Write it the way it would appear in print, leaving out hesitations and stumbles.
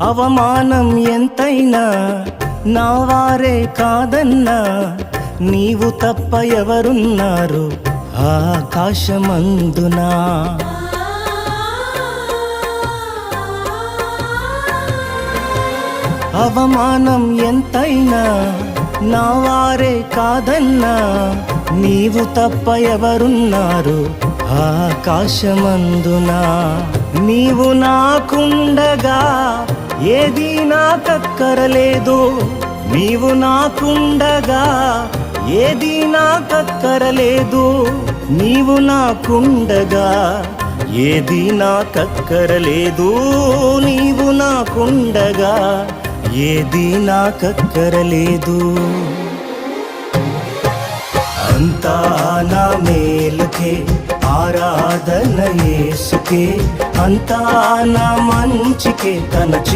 అవమానం ఎంతైనా నా వారే కాదన్నా, నీవు తప్ప ఎవరున్నారు ఆకాశమందునా. అవమానం ఎంతైనా నా వారే కాదన్నా, నీవు తప్ప ఎవరున్నారు ఆకాశమందునా. నీవు నాకుండగా ఏది నాకక్కరలేదు, నీవు నాకుండగా ఏది నాకక్కరలేదు, నీవు నాకుండగా ఏది నాకక్కరలేదు, నీవు నాకుండగా ఏది నాకక్కరలేదు. అంతా నా మేలుకే ఆరాధన యేసుకే, అంతా నా మంచికే తన